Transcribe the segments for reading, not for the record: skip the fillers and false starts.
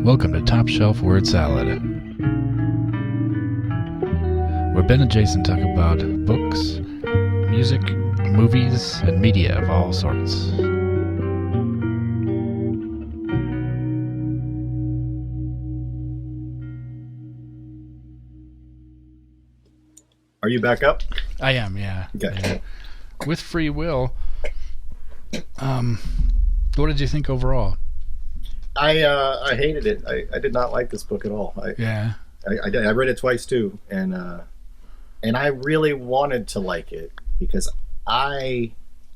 Welcome to Top Shelf Word Salad, where Ben and Jason talk about books, music, movies, and media of all sorts. Are you back up? I am, yeah. Okay. Yeah. With Freewill, what did you think overall? I hated it. I did not like this book at all. I read it twice too, and I really wanted to like it because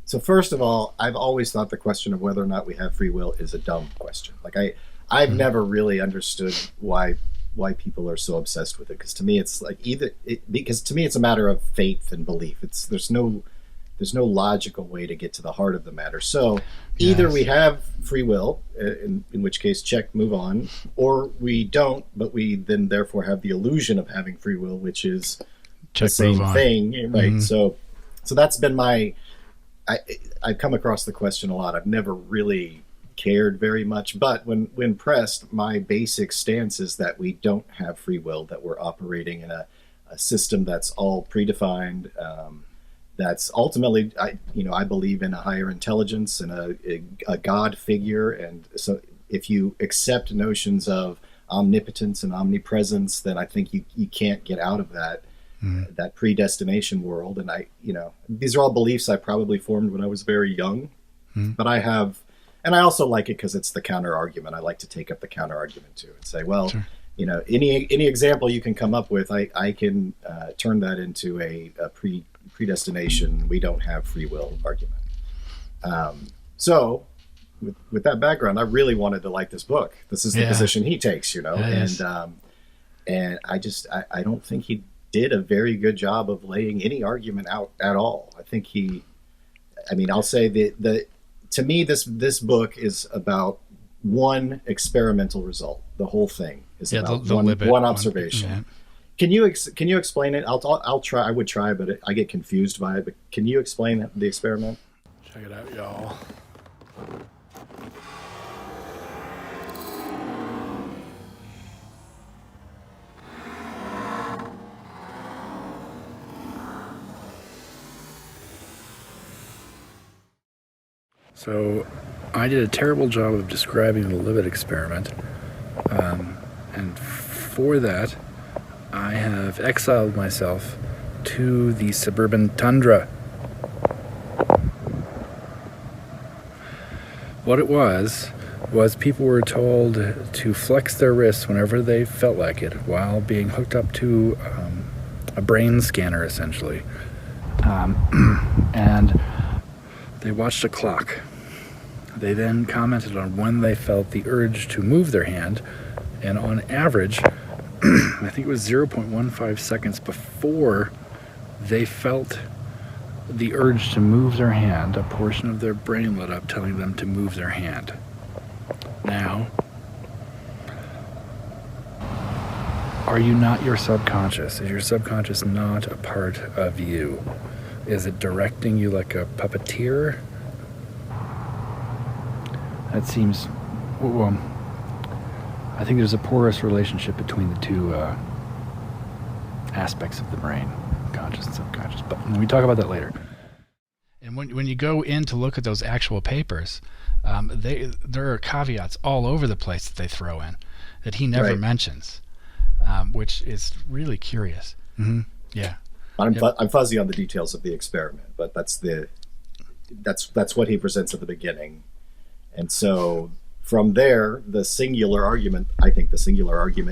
so first of all, I've always thought the question of whether or not we have free will is a dumb question. Like I've never really understood why people are so obsessed with it, because to me it's like because to me it's a matter of faith and belief. There's no logical way to get to the heart of the matter. So either we have free will, in which case check, move on, or we don't, but we then therefore have the illusion of having free will, which is check, the same thing, right? Mm-hmm. So that's been I've come across the question a lot. I've never really cared very much, but when pressed, my basic stance is that we don't have free will, that we're operating in a system that's all predefined, that's ultimately, I believe in a higher intelligence and a God figure. And so if you accept notions of omnipotence and omnipresence, then I think you can't get out of that predestination world. And these are all beliefs I probably formed when I was very young, but and I also like it because it's the counter argument. I like to take up the counter argument too and say, well, sure, any example you can come up with, I can turn that into a predestination, we don't have free will argument. So with that background, I really wanted to like this book. This is the position he takes, and I don't think he did a very good job of laying any argument out at all. I think I'll say to me, this book is about one experimental result. The whole thing is about one observation. Yeah. Can you explain it? I'll try. I would try, but I get confused by it. But can you explain the experiment? Check it out, y'all. So, I did a terrible job of describing the Libet experiment, and for that, I have exiled myself to the suburban tundra. What it was people were told to flex their wrists whenever they felt like it while being hooked up to a brain scanner, essentially. And they watched a clock. They then commented on when they felt the urge to move their hand, and on average, I think it was 0.15 seconds before they felt the urge to move their hand, a portion of their brain lit up telling them to move their hand. Now, are you not your subconscious? Is your subconscious not a part of you? Is it directing you like a puppeteer? That seems, well, I think there's a porous relationship between the two aspects of the brain, conscious and subconscious. But we talk about that later. And when you go in to look at those actual papers, there are caveats all over the place that they throw in that he never mentions, which is really curious. Mm-hmm. Yeah, I'm fuzzy on the details of the experiment, but that's what he presents at the beginning. And so from there, the singular argument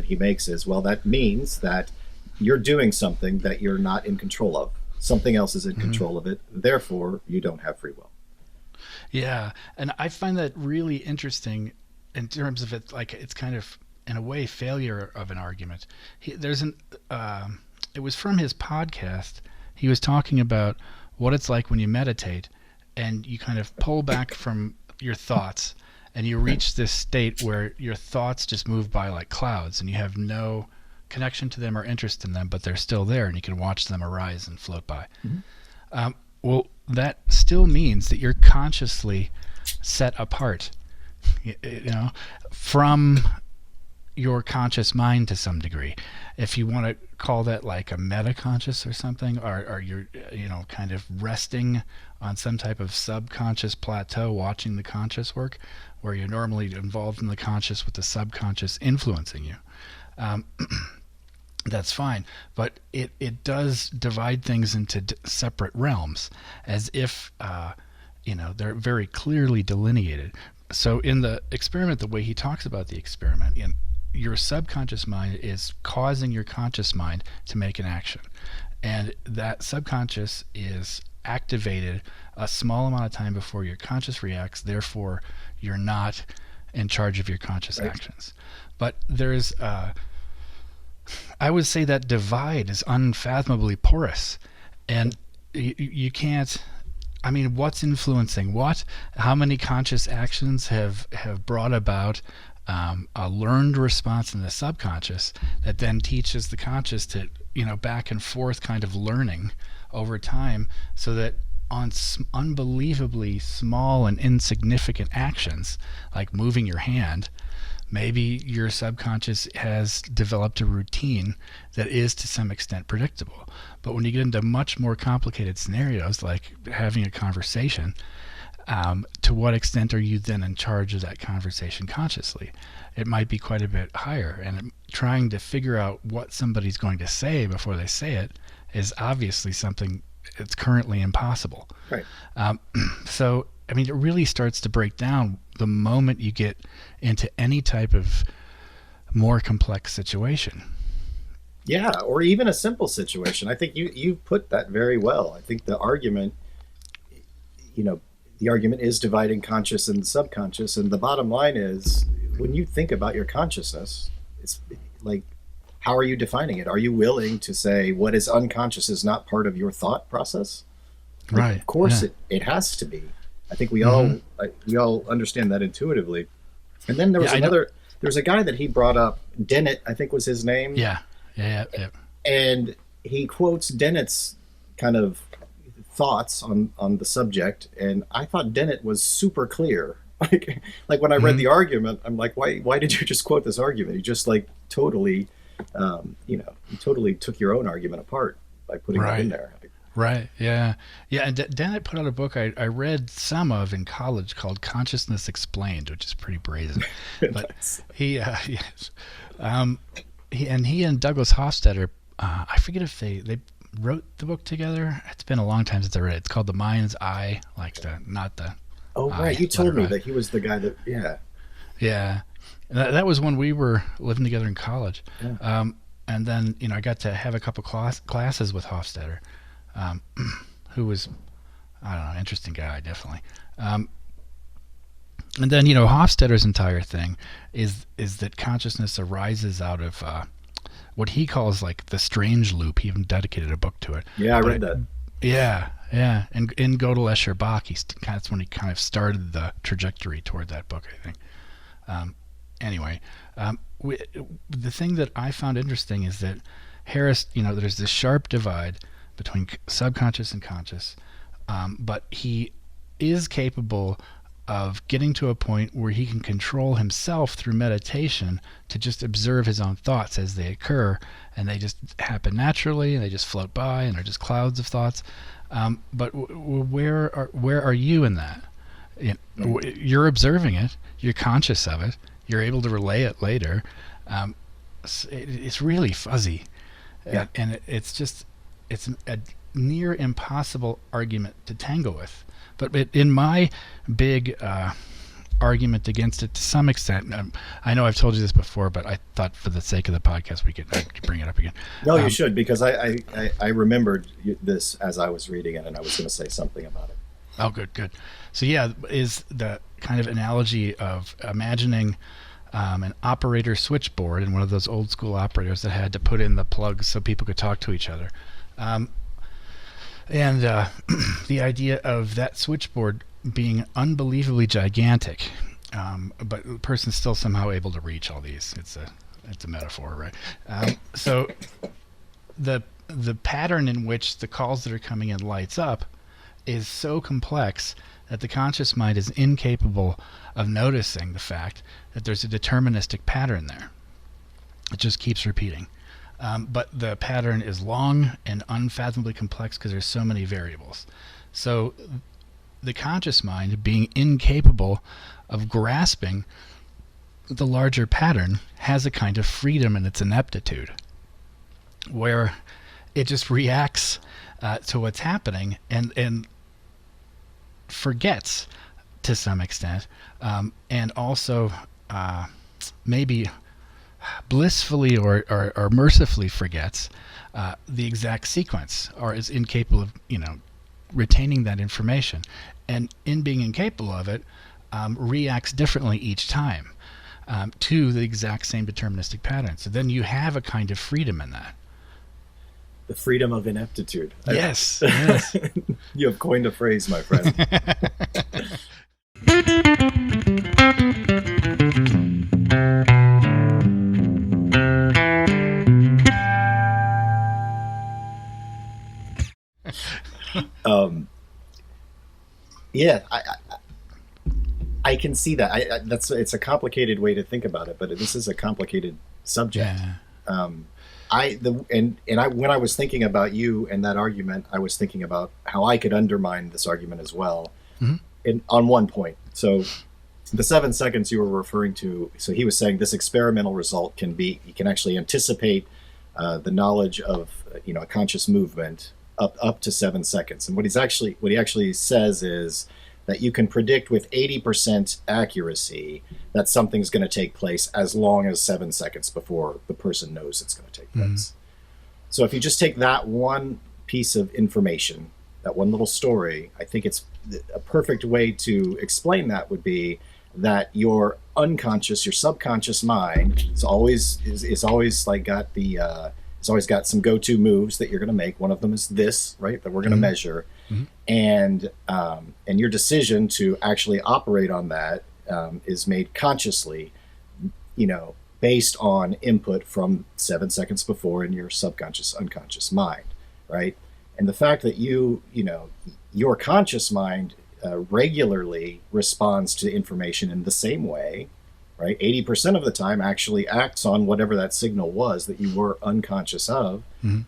he makes is, well, that means that you're doing something that you're not in control of. Something else is in control of it. Therefore, you don't have free will. Yeah. And I find that really interesting in terms of it, like it's kind of, in a way, failure of an argument. It was from his podcast. He was talking about what it's like when you meditate and you kind of pull back from your thoughts and you reach this state where your thoughts just move by like clouds and you have no connection to them or interest in them, but they're still there and you can watch them arise and float by. Well, that still means that you're consciously set apart, from your conscious mind to some degree. If you want to call that like a meta-conscious or something, or you're kind of resting on some type of subconscious plateau watching the conscious work, where you're normally involved in the conscious with the subconscious influencing you. That's fine, but it does divide things into separate realms, as if they're very clearly delineated. So in the experiment, the way he talks about the experiment, your subconscious mind is causing your conscious mind to make an action, and that subconscious is activated a small amount of time before your conscious reacts. Therefore, you're not in charge of your conscious actions. But there's I would say that divide is unfathomably porous, and you can't. I mean, what's influencing what? How many conscious actions have brought about a learned response in the subconscious that then teaches the conscious to, back and forth kind of learning over time, so that on unbelievably small and insignificant actions, like moving your hand, maybe your subconscious has developed a routine that is to some extent predictable. But when you get into much more complicated scenarios, like having a conversation, to what extent are you then in charge of that conversation consciously? It might be quite a bit higher, and trying to figure out what somebody's going to say before they say it is obviously something that's currently impossible. Right. So, I mean, it really starts to break down the moment you get into any type of more complex situation. Yeah, or even a simple situation. I think you put that very well. I think the argument, the argument is dividing conscious and subconscious, and the bottom line is, when you think about your consciousness, it's like, how are you defining it? Are you willing to say what is unconscious is not part of your thought process? Right. Of course, it has to be. I think we all understand that intuitively. And then there was there's a guy that he brought up, Dennett, I think was his name. Yeah. And he quotes Dennett's kind of thoughts on the subject, and I thought Dennett was super clear. Like when I read the argument, I'm like, why did you just quote this argument? He just like totally, you totally took your own argument apart by putting it in there. Right. Yeah. And Dennett put out a book I read some of in college called Consciousness Explained, which is pretty brazen. But he and Douglas Hofstadter, I forget if they wrote the book together. It's been a long time since I read it. It's called The Mind's Eye, not the. Oh, right. You told me that he was the guy that. Yeah. That was when we were living together in college. Yeah. And then I got to have a couple classes with Hofstadter. Who was, I don't know, interesting guy, definitely. And then, Hofstadter's entire thing is that consciousness arises out of what he calls like the strange loop. He even dedicated a book to it. Yeah, I read that. Yeah. And in Gödel Escher Bach, that's when he kind of started the trajectory toward that book, I think. Anyway, the thing that I found interesting is that Harris, there's this sharp divide between subconscious and conscious, but he is capable of getting to a point where he can control himself through meditation to just observe his own thoughts as they occur, and they just happen naturally, and they just float by, and they're just clouds of thoughts. But where are you in that? You're observing it, you're conscious of it, you're able to relay it later. It's really fuzzy, and it's a near impossible argument to tangle with. But in my big argument against it, to some extent, I know I've told you this before, but I thought for the sake of the podcast I could bring it up again. No, you should, because I remembered this as I was reading it, and I was going to say something about it. Oh, good. So is the kind of analogy of imagining an operator switchboard in one of those old school operators that had to put in the plugs so people could talk to each other. And the idea of that switchboard being unbelievably gigantic, but the person's still somehow able to reach all these. It's a metaphor, right? So the pattern in which the calls that are coming in lights up is so complex that the conscious mind is incapable of noticing the fact that there's a deterministic pattern there. It just keeps repeating. But the pattern is long and unfathomably complex because there's so many variables. So the conscious mind, being incapable of grasping the larger pattern, has a kind of freedom in its ineptitude, where it just reacts to what's happening and forgets to some extent, and also maybe blissfully or mercifully forgets the exact sequence, or is incapable of retaining that information, and in being incapable of it, reacts differently each time to the exact same deterministic pattern. So then you have a kind of freedom in that. The freedom of ineptitude. Yes. Yes. You have coined a phrase, my friend. Yeah, I can see that. It's a complicated way to think about it, but this is a complicated subject. Yeah. When I was thinking about you and that argument, I was thinking about how I could undermine this argument as well. Mm-hmm. On one point. So the 7 seconds you were referring to, so he was saying this experimental result you can actually anticipate the knowledge of a conscious movement up to 7 seconds. And what he actually says is that you can predict with 80% accuracy that something's going to take place as long as 7 seconds before the person knows it's going to take place. Mm-hmm. So if you just take that one piece of information, that one little story, I think it's a perfect way to explain that would be that your unconscious, your subconscious mind is always like got the it's always got some go-to moves that you're going to make. One of them is this, right, that we're going to measure. Mm-hmm. And your decision to actually operate on that is made consciously, based on input from 7 seconds before in your subconscious, unconscious mind, right? And the fact that your conscious mind regularly responds to information in the same way, right? 80% of the time actually acts on whatever that signal was that you were unconscious of. Mm-hmm.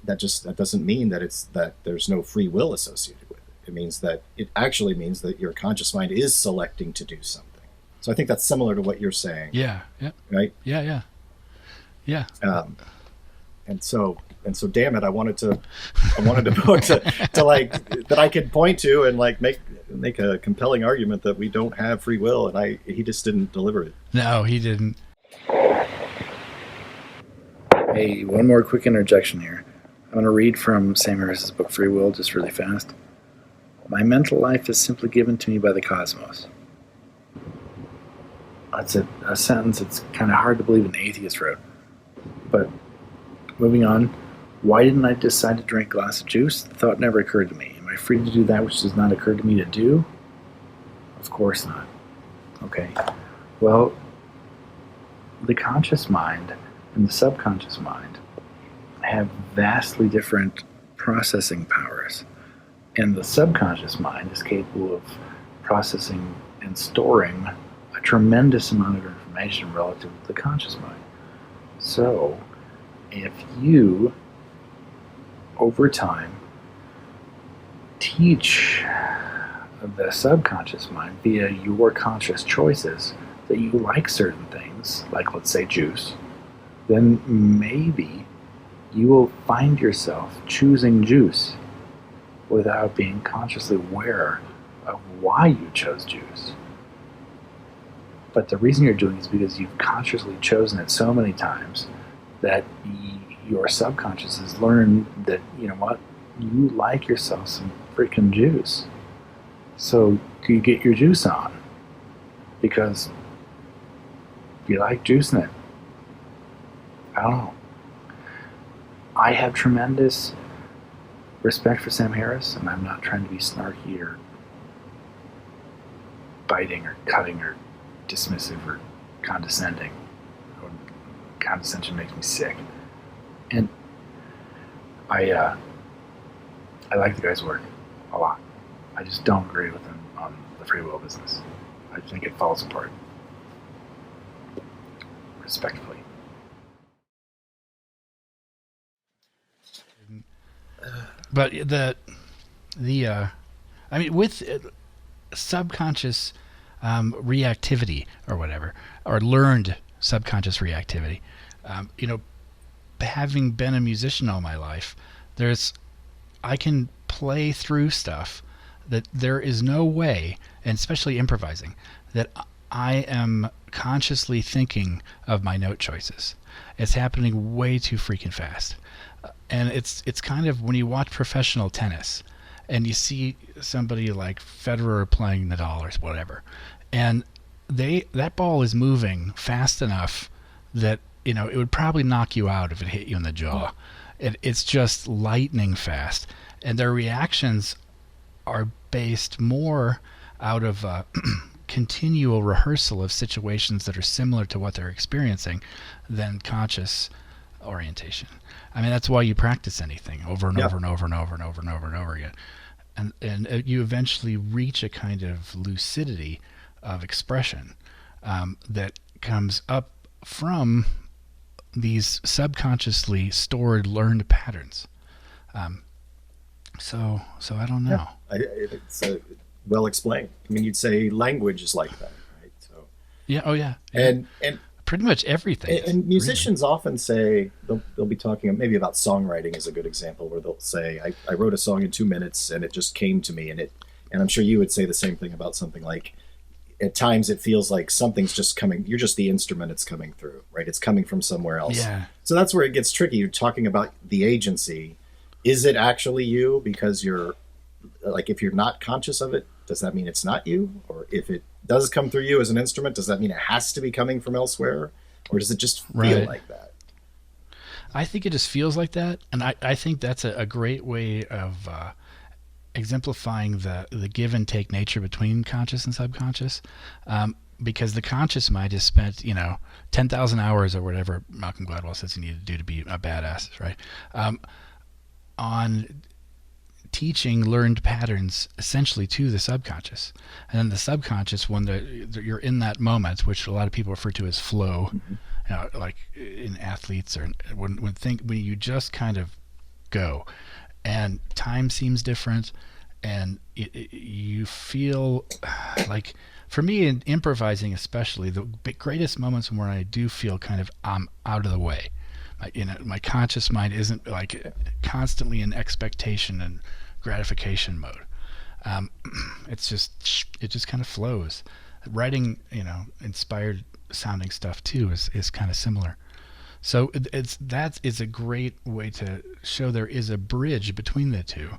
That doesn't mean that there's no free will associated with it. It means that your conscious mind is selecting to do something. So I think that's similar to what you're saying. Yeah. Yeah. Right. Yeah. And so, damn it, I wanted to book to like that I could point to and like make a compelling argument that we don't have free will, and he just didn't deliver it. No, he didn't. Hey, one more quick interjection here. I'm going to read from Sam Harris's book Freewill just really fast. My mental life is simply given to me by the cosmos. That's a sentence that's kind of hard to believe an atheist wrote. But moving on, why didn't I decide to drink a glass of juice? The thought never occurred to me. Am I free to do that which does not occur to me to do? Of course not. Okay. Well, the conscious mind and the subconscious mind have vastly different processing powers. And the subconscious mind is capable of processing and storing a tremendous amount of information relative to the conscious mind. So, if you, over time, teach the subconscious mind via your conscious choices that you like certain things, like let's say juice, then maybe you will find yourself choosing juice without being consciously aware of why you chose juice. But the reason you're doing it is because you've consciously chosen it so many times that your subconscious has learned that, you know what, you like yourself some freaking juice. So you get your juice on because you like juicing it. I don't know. I have tremendous respect for Sam Harris, and I'm not trying to be snarky or biting or cutting or dismissive or condescending. Condescension makes me sick. And I like the guy's work a lot. I just don't agree with him on the free will business. I think it falls apart. Respectfully. But I mean, with subconscious reactivity or whatever, or learned subconscious reactivity, having been a musician all my life, I can play through stuff that there is no way, and especially improvising, that I am consciously thinking of my note choices. It's happening way too freaking fast. And it's kind of when you watch professional tennis and you see somebody like Federer playing Nadal or whatever, and that ball is moving fast enough that it would probably knock you out if it hit you in the jaw. It's just lightning fast, and their reactions are based more out of continual rehearsal of situations that are similar to what they're experiencing than conscious orientation. I mean, that's why you practice anything over and over and over and over and over and over and over again, and you eventually reach a kind of lucidity of expression that comes up from these subconsciously stored, learned patterns. So I don't know. Yeah, it's well explained. I mean, you'd say language is like that, right? So yeah, oh yeah, and pretty much everything. And musicians often say they'll be talking maybe about songwriting is a good example, where they'll say, I wrote a song in 2 minutes and it just came to me, and I'm sure you would say the same thing about something like, at times it feels like something's just coming. You're just the instrument it's coming through, right? It's coming from somewhere else. Yeah. So that's where it gets tricky. You're talking about the agency. Is it actually you? Because you're like, if you're not conscious of it, does that mean it's not you? Or if it does come through you as an instrument, does that mean it has to be coming from elsewhere? Or does it just feel like that? I think it just feels like that. And I think that's a great way of exemplifying the give and take nature between conscious and subconscious, because the conscious mind is spent 10,000 hours or whatever Malcolm Gladwell says you need to do to be a badass, right, on teaching learned patterns essentially to the subconscious. And then the subconscious, when you're in that moment, which a lot of people refer to as flow, like in athletes, or when you just kind of go, and time seems different, and you feel like, for me in improvising especially, the greatest moments where I do feel kind of I'm out of the way. My conscious mind isn't like constantly in expectation and gratification mode. It just kind of flows. Writing, inspired sounding stuff too is kind of similar. So that is a great way to show there is a bridge between the two,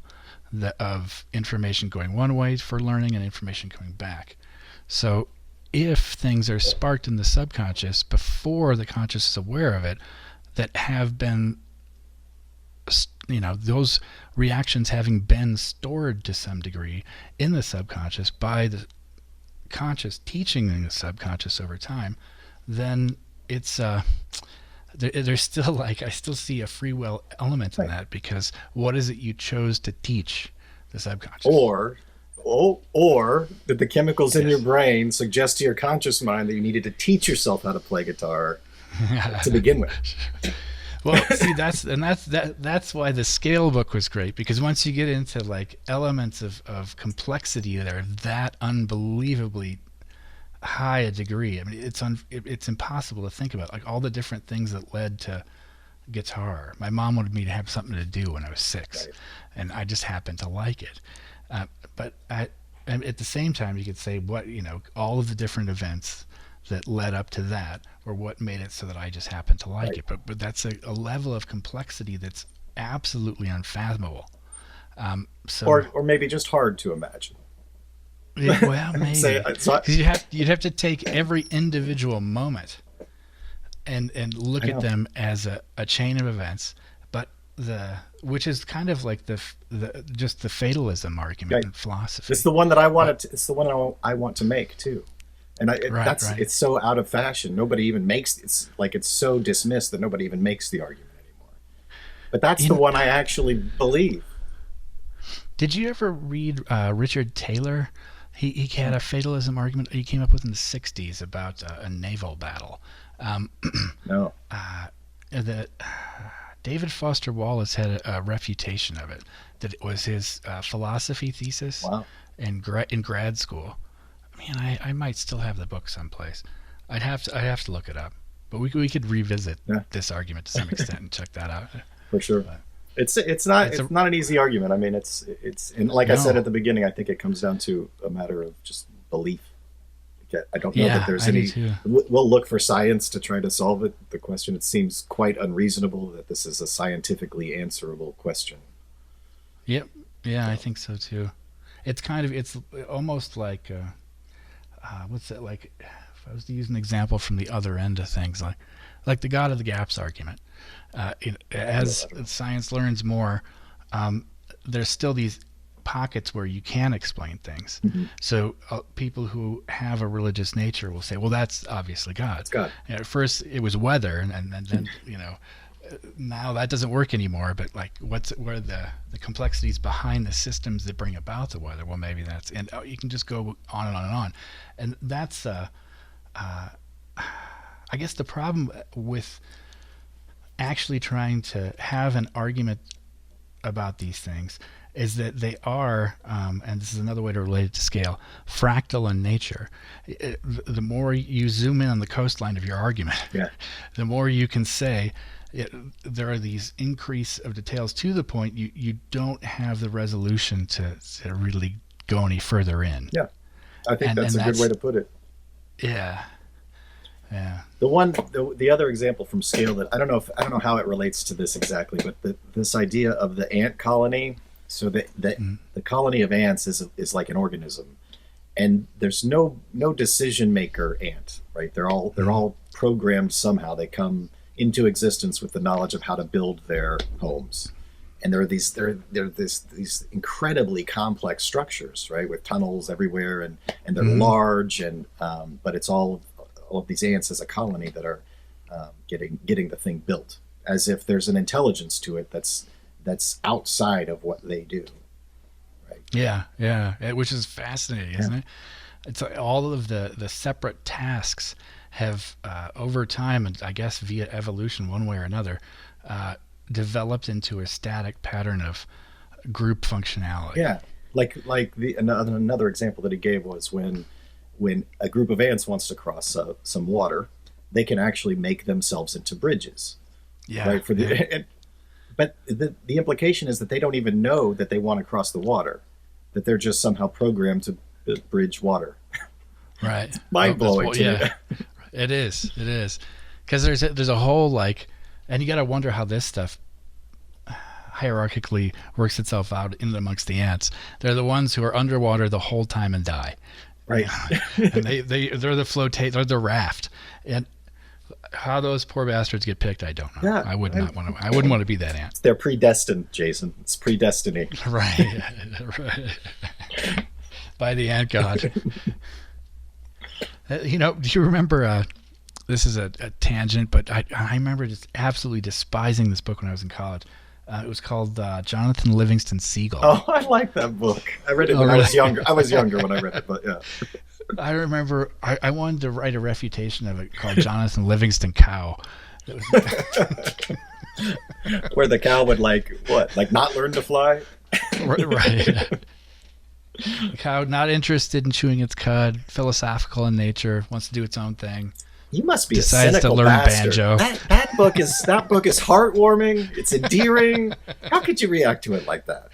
of information going one way for learning and information coming back. So if things are sparked in the subconscious before the conscious is aware of it, that have been, those reactions having been stored to some degree in the subconscious by the conscious teaching the subconscious over time, then it's there's still I still see a free will element in that, because what is it you chose to teach the subconscious? Or did the chemicals in your brain suggest to your conscious mind that you needed to teach yourself how to play guitar to begin with? Well, see, that's why the scale book was great, because once you get into like elements of complexity that are that unbelievably high a degree, I mean, it's impossible to think about, like all the different things that led to guitar. My mom wanted me to have something to do when I was 6, right, and I just happened to like it. But at the same time, you could say all of the different events that led up to that were what made it so that I just happened to like it. But that's a level of complexity that's absolutely unfathomable. Or maybe just hard to imagine. Well, maybe. You'd have to take every individual moment and look at them as a chain of events, but which is kind of like the fatalism argument in philosophy. It's the one that I want to. It's the one I want to make too. And it's so out of fashion. Nobody even makes it's so dismissed that nobody even makes the argument anymore. But that's the one I actually believe. Did you ever read Richard Taylor? He had a fatalism argument he came up with in the 60s about a naval battle. No. That David Foster Wallace had a refutation of it. That it was his philosophy thesis. Wow. in grad school. Man, I might still have the book someplace. I'd have to look it up. But we could revisit this argument to some extent and check that out. For sure. But it's not an easy argument. I mean, it's and like I said at the beginning, I think it comes down to a matter of just belief. I don't know that there's any. We'll look for science to try to solve it. The question, it seems quite unreasonable that this is a scientifically answerable question. Yep. Yeah, I think so too. It's almost like what's that like? If I was to use an example from the other end of things, like the God of the Gaps argument. As science learns more, there's still these pockets where you can explain things. Mm-hmm. So people who have a religious nature will say, well, that's obviously God. It's God. At first it was weather, and then now that doesn't work anymore. But like, what are the complexities behind the systems that bring about the weather? Well, maybe that's, and you can just go on and on and on. And that's I guess the problem with actually trying to have an argument about these things is that they are, and this is another way to relate it to scale, fractal in nature. The more you zoom in on the coastline of your argument, the more you can say there are these increase of details to the point you don't have the resolution to really go any further in. Yeah, I think that's a good way to put it. Yeah. Yeah. The other example from scale that I don't know how it relates to this exactly, but this idea of the ant colony. So the colony of ants is like an organism, and there's no decision maker ant, right? They're all programmed somehow. They come into existence with the knowledge of how to build their homes, and there are these incredibly complex structures, right, with tunnels everywhere, and they're large, and but it's all of these ants as a colony that are getting the thing built, as if there's an intelligence to it that's outside of what they do, right? Yeah, which is fascinating, isn't it? It's like all of the separate tasks have over time, and I guess via evolution, one way or another, developed into a static pattern of group functionality. Yeah, like another example that he gave was when a group of ants wants to cross some water, they can actually make themselves into bridges. Yeah, right. But the implication is that they don't even know that they want to cross the water, that they're just somehow programmed to bridge water. Right. Mind blowing. Yeah, it is. Because there's a whole and you got to wonder how this stuff hierarchically works itself out in amongst the ants. They're the ones who are underwater the whole time and die. Right. And they're they're the raft. And how those poor bastards get picked, I don't know. Yeah, I wouldn't want to be that ant. They're predestined, Jason. It's predestiny. Right. By the ant god. Do you remember? This is a tangent, but I remember just absolutely despising this book when I was in college. It was called Jonathan Livingston Seagull. Oh, I like that book. I read it when I was younger. I was younger when I read it, but yeah. I remember I wanted to write a refutation of it called Jonathan Livingston Cow. Where the cow would not learn to fly? Right. The cow not interested in chewing its cud, philosophical in nature, wants to do its own thing. You must be decides a cynical to learn bastard. Banjo. That book is heartwarming. It's endearing. How could you react to it like that?